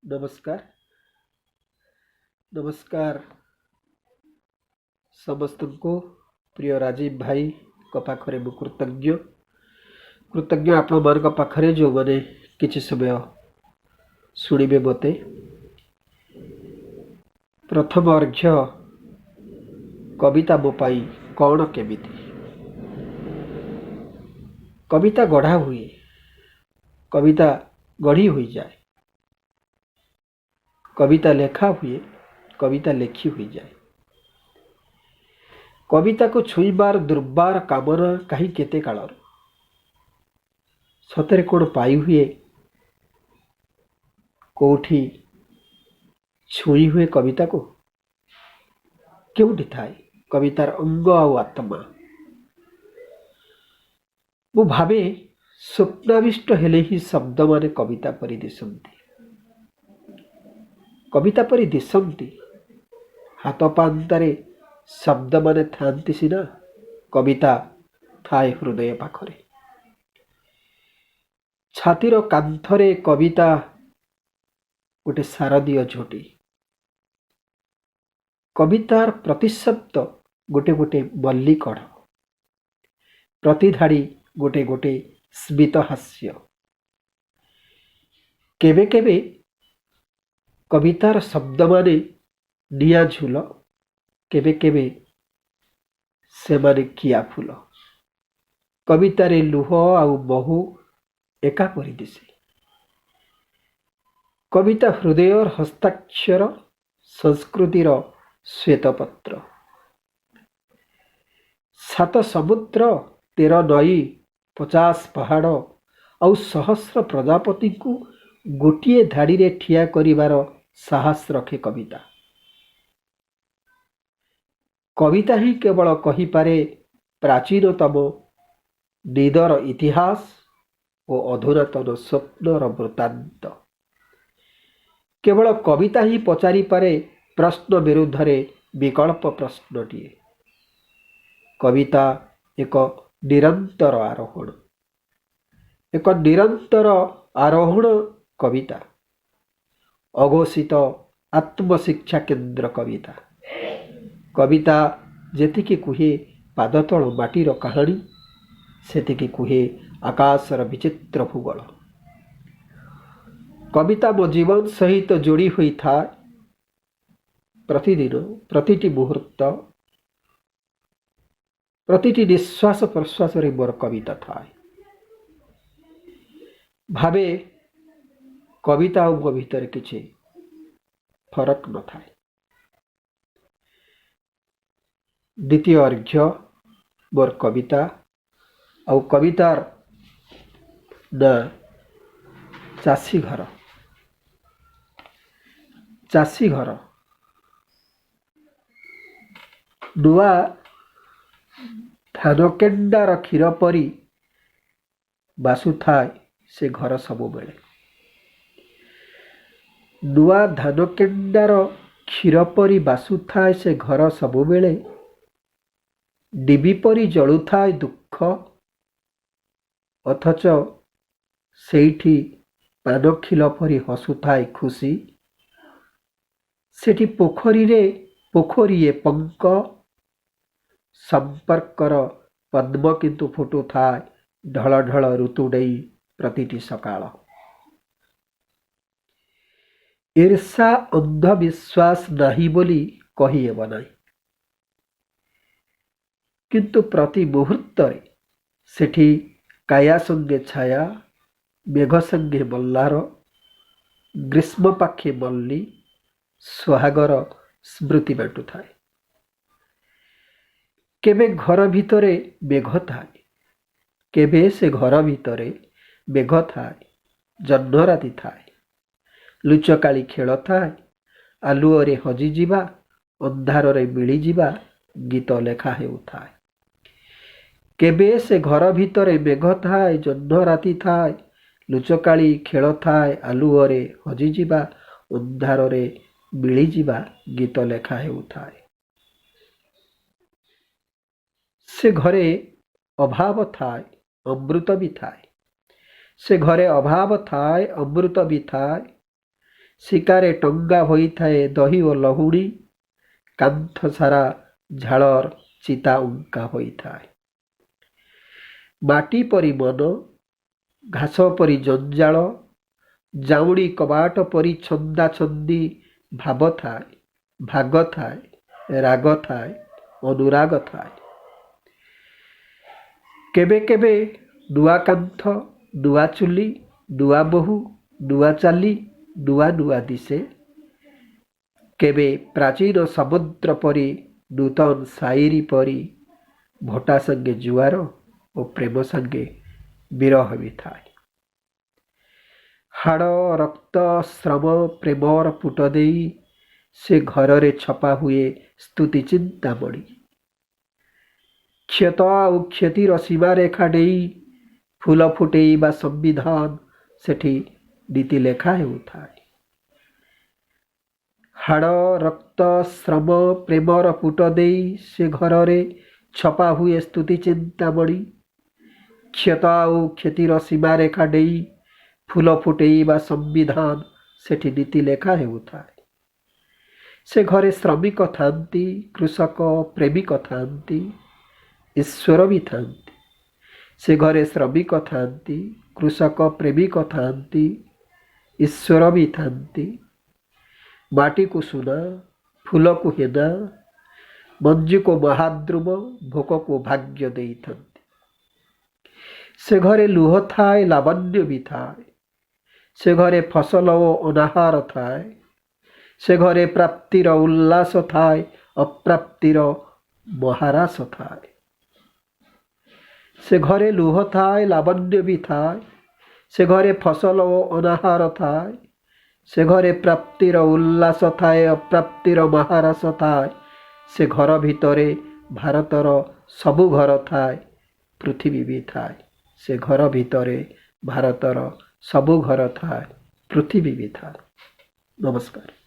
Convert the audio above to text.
नमस्कार नमस्कार समस्त को प्रिय राजीव भाई पाखरे मु कृतज्ञ कृतज्ञ आपण मान पाखरे जो मैंने किसी समय शुणिबे मते प्रथम अर्घ्य कविता मो पाई कौन केमिति कविता गढ़ा हुए कविता गढ़ी हुई जाए कविता लेखा हुए कविता लेखी हुई जाए कविता को छुईबार दुर्बार कामना कहीं केते कालर सतरे कौन पाई हुए कौठी छुई हुए कविता को क्योंटी थाए कवितार अंग आउ आत्मा मु भावे स्वप्नाविष्ट हेले ही शब्द माने कविता परि दिसंती कविता परि दिसंती हाथ पांतारे शब्द माने थांती सिना कविता थाए हृदय पाखरे छातीर कांथरे कविता गोटे शारदीय झोटी कवितार प्रतिशब्द गोटे गोटे मल्ली कढ़ प्रतिधाड़ी गोटे गोटे स्मित हास्य केवे केवे कवितार शब्द माने निया झूल केवे केवे से माने किया फूल कवितारे लुह आउ महु एका परि दिसे कविता हृदयर हस्ताक्षर संस्कृतिर श्वेतपत्र सात समुद्र 13 नई 50 पहाड़ आउ सहस्र प्रजापति को गोटे धाड़ी रे ठिया करिवार साहस रखे कविता कविता ही केवल कही पारे प्राचीनतम निदर इतिहास और अधुनातन स्वप्नर वृत्तांत केवल कविता ही पचारि पारे प्रश्न विरुद्ध रे विकल्प प्रश्नटीए कविता एक निरंतर आरोहण कविता अघोषित आत्मशिक्षा केन्द्र कविता कविता जेतिकी कुहे पादतल माटीर कहानी सेतिकी कुहे आकाशर विचित्र भूगोल कविता मो जीवन सहित जोड़ी हुई था प्रतिदिन प्रतिटी मुहूर्त प्रतिटी निश्वास प्रश्वास रे मोर कविता था भावे कविता और मो भीतर किछि फरक न था द्वितीय अर्घ्य मोर कविता आउ कवितार ना चासी घर नुआ धानकेंडार क्षीर परी बासु थाए से घर सबु बेले नुआ धानकेंडार क्षीर परी बासु थाए से घर सबु बेले डिबी परी जलु थाए दुख अथच सेठी पानखिल परी हसु थाए खुशी सेठी पोखरीए पंक संपर्कर पद्म किंतु फुटु थाए ढल ढल ऋतु डेई प्रतिटी सकाळ ईर्षा अंधविश्वास नाही बोली कही हेब नाही किंतु प्रति मुहूर्त सेठी काया संगे छाया मेघ संगे मल्लार ग्रीष्म पाखे मल्ली सुहागर स्मृति बाटु थाए केबे घर भितरे मेघ थाए केबे से घर भितरे मेघ थाए जह्न राति थाए लुचकाली खेल थाए आलुओरे हजि जिबा अंधारे मिली जिबा गीत लेखा हेउथाए केबे से घर भितरे मेघ थाए जह्न राति थाए लुचकाली खेल थाए आलुओरे हजि जिबा अंधारे मिली जिबा गीत लेखा हेउथाए से घरे अभाव थाए अमृत भी थाए से घरे अभाव थाए अमृत भी थाए ଶିକାରେ ଟଙ୍ଗା ହୋଇଥାଏ ଦହି ଓ ଲହୁଣୀ, କାନ୍ଥ ସାରା ଝାଳର ଚିତା ଉଙ୍କା ହୋଇଥାଏ। ମାଟି ପରି ମନ, ଘାସ ପରି ଜଞ୍ଜାଳ, ଜାଉଁଳି କବାଟ ପରି ଛନ୍ଦା ଛନ୍ଦି ଭାବ ଥାଏ, ଭାଗ ଥାଏ, ରାଗ ଥାଏ, ଅନୁରାଗ ଥାଏ। କେବେ କେବେ ନୂଆ କାନ୍ଥ, ନୂଆ ଚୁଲି, ନୂଆ ବୋହୂ, ନୂଆ ଚାଲି, ନୂଆ ନୂଆ ଦିଶେ। କେବେ ପ୍ରାଚୀନ ସମୁଦ୍ର ପରି, ନୂତନ ସାଇରୀ ପରି, ଭଟା ସାଙ୍ଗେ ଜୁଆର ଓ ପ୍ରେମ ସାଙ୍ଗେ ବିରହ ବି ଥାଏ। ହାଡ଼ ରକ୍ତ ଶ୍ରମ ପ୍ରେମର ପୁଟ ଦେଇ ସେ ଘରରେ ଛପା ହୁଏ ସ୍ତୁତି ଚିନ୍ତାମଣି। କ୍ଷତ ଆଉ କ୍ଷତିର ସୀମାରେଖା ଡେଇ ଫୁଲ ଫୁଟେଇବା ସମ୍ବିଧାନ ସେଠି ନୀତି ଲେଖା ହେଉଥାଏ। ହାଡ଼ ରକ୍ତ ଶ୍ରମ ପ୍ରେମର ପୁଟ ଦେଇ ସେ ଘରରେ ଛପା ହୁଏ ସ୍ତୁତି ଚିନ୍ତାମଣି। କ୍ଷତ ଆଉ କ୍ଷତିର ସୀମାରେଖା ଡେଇ ଫୁଲ ଫୁଟେଇବା ସମ୍ବିଧାନ ସେଠି ନୀତି ଲେଖା ହେଉଥାଏ। ସେ ଘରେ ଶ୍ରମିକ ଥାନ୍ତି, କୃଷକ ପ୍ରେମିକ ଥାନ୍ତି, ଈଶ୍ୱର ବି ଥାନ୍ତି। ସେ ଘରେ ଶ୍ରମିକ ଥାନ୍ତି, କୃଷକ ପ୍ରେମିକ ଥାନ୍ତି, ଈଶ୍ୱର ବି ଥାନ୍ତି। ମାଟିକୁ ସୁନା, ଫୁଲକୁ ହେନା, ମଞ୍ଜିକୁ ମହାଦ୍ରୁମ, ଭୋକକୁ ଭାଗ୍ୟ ଦେଇଥାନ୍ତି। ସେ ଘରେ ଲୁହ ଥାଏ, ଲାବଣ୍ୟ ବି ଥାଏ। ସେ ଘରେ ଫସଲ ଓ ଅନାହାର ଥାଏ। ସେ ଘରେ ପ୍ରାପ୍ତିର ଉଲ୍ଲାସ ଥାଏ, ଅପ୍ରାପ୍ତିର ମହାରାସ ଥାଏ। ସେ ଘରେ ଲୁହ ଥାଏ, ଲାବଣ୍ୟ ବି ଥାଏ। ସେ ଘରେ ଫସଲ ଓ ଅନାହାର ଥାଏ। ସେ ଘରେ ପ୍ରାପ୍ତିର ଉଲ୍ଲାସ ଥାଏ, ଅପ୍ରାପ୍ତିର ମହାରାସ ଥାଏ। ସେ ଘର ଭିତରେ ଭାରତର ସବୁ ଘର ଥାଏ, ପୃଥିବୀ ବି ଥାଏ। ସେ ଘର ଭିତରେ ଭାରତର ସବୁ ଘର ଥାଏ, ପୃଥିବୀ ବି ଥାଏ। ନମସ୍କାର।